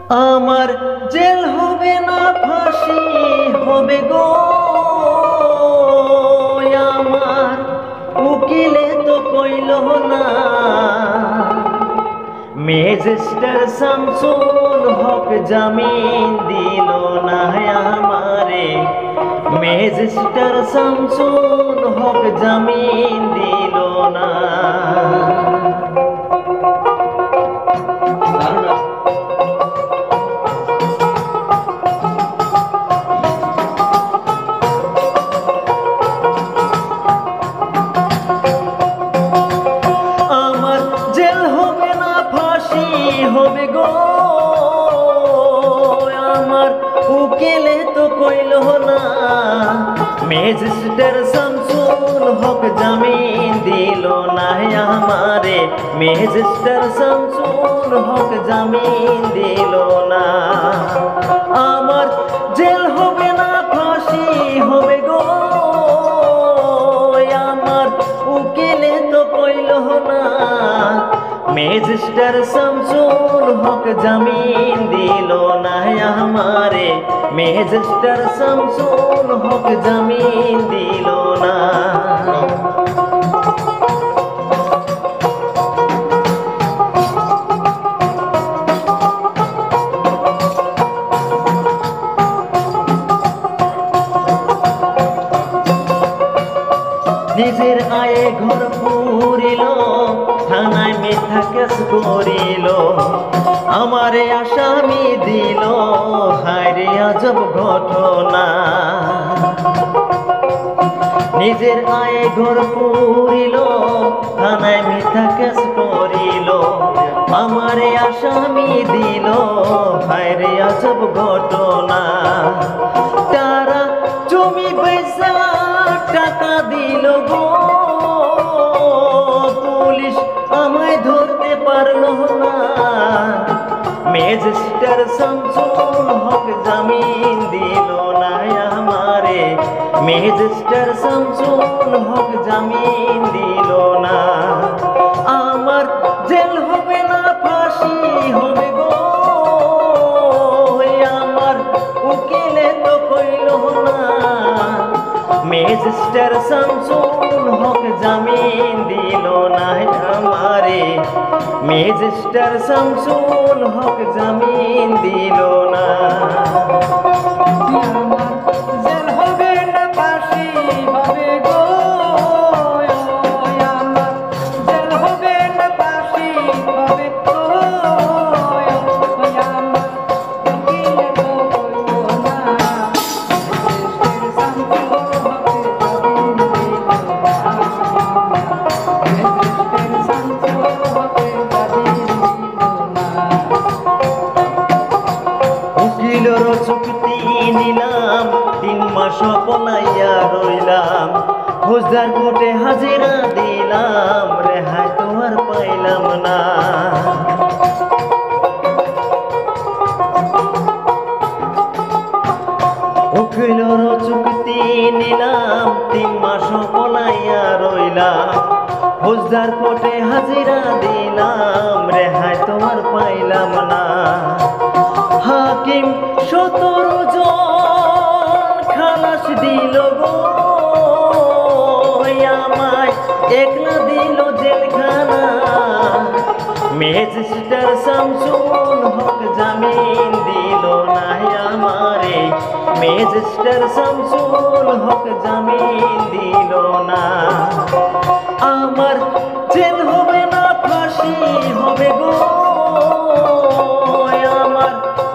আমার জেল হবে না ফাঁসি হবে গো, আমার উকিলে তো কইল না। ম্যাজিস্ট্রেট শামসুল হক জামিন দিল না আমারে, ম্যাজিস্ট্রেট শামসুল হক জামিন দিল না। হবে গো, আমার উকিলে তো কইল না। ম্যাজিস্ট্রেট শামসুল হক জামিন দিল না আমারে, ম্যাজিস্ট্রেট শামসুল হক জামিন দিল না। আমার জেল হবে না ফাঁসি হবে গো, আমার উকিলে তো কইল না। ম্যাজিস্ট্রেট শামসুল হক জামিন দিল না আমারে, ম্যাজিস্ট্রেট শামসুল হক জামিন দিল না। নিজের আয়ে ঘর পুরিল, থানায় মিথ্যা কেস করিল, আমারে আসামি দিল, হায়রে আজব ঘটনা। নিজের আয়ে ঘর পুরিল, থানায় মিথ্যা কেস করিল, আমারে আসামি দিল, হায়রে আজব ঘটনা। তারা জমি পয়সা টাকা দিল গো, পুলিশ আমায় ধরতে পারলো না। ম্যাজিস্ট্রেট শামসুল হক জামিন দিল না আমারে, ম্যাজিস্ট্রেট শামসুল হক জামিন দিল না। আমার জেল হবে না ফাঁসি হবে গো, আমার উকিলে তো কইল না। ম্যাজিস্ট্রেট শামসুল হক জামিন দিল না আমারে, ম্যাজিস্ট্রেট শামসুল হক জামিন দিল না। জেল হবে না ফাঁসি হবে গো, আমার জেল হবে না ফাঁসি হবে গো, আমার উকিলে তো কইল না। উকিলের চুক্তি নিলাম, 3 মাস পলাইয়া রইলাম, ফৌজদার কোর্টে হাজিরা দিলাম, রেহাই তো আর পাইলাম না। উকিলের চুক্তি নিলাম, 3 মাস পলাইয়া রইলাম, ফৌজদার কোর্টে হাজিরা দিলাম, রেহাই তো আর পাইলাম না। হাকিম 17 জন খালাস দিল গো, আমায় একলা দিল জেলখানা। ম্যাজিস্ট্রেট শামসুল হক জামিন দিল না আমারে, ম্যাজিস্ট্রেট শামসুল হক জামিন দিল না। আমার জেল হবে না ফাঁসি হবে গো, আমার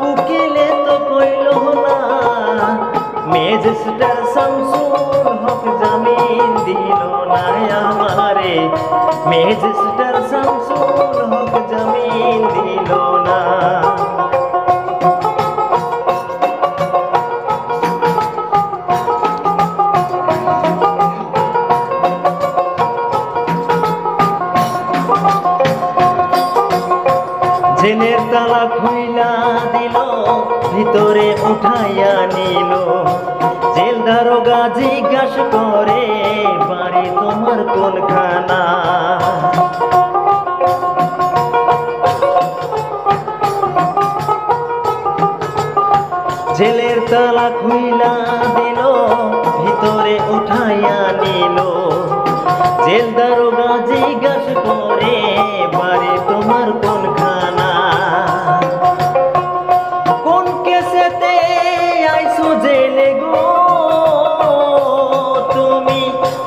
উকিলে তো কইল না। ম্যাজিস্ট্রেট শামসুল হক জামিন দিল না আমারে, ম্যাজিস্ট্রেট শামসুল হক জামিন দিল না। জেলের তালা খুইলা দিল, ভিতরে উঠাইয়া নিল, জেল দারোগা জিজ্ঞাসা করে বাড়ি তোমার কোনখানা। জেলের তালা খুইলা দিল, ভিতরে উঠাইয়া নিল। জেল দারোগা জিজ্ঞাস করে, বাড়ি তোমার কোনখানা? কোন কেসেতে আইছো জেলে গো, তুমি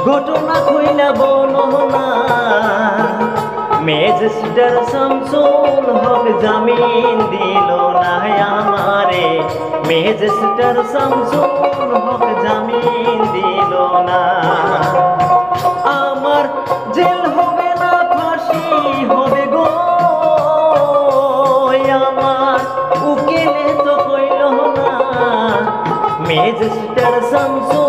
ঘটনা খুইলা বলো না। ম্যাজিস্ট্রেট শামসুল হক জামিন দিল না আমারে, ম্যাজিস্ট্রেট শামসুল হক জামিন দিল না। আমার জেল হবে না ফাঁসি হবে গো, আমার উকিলে তো কইল না। ম্যাজিস্ট্রেট শামসুল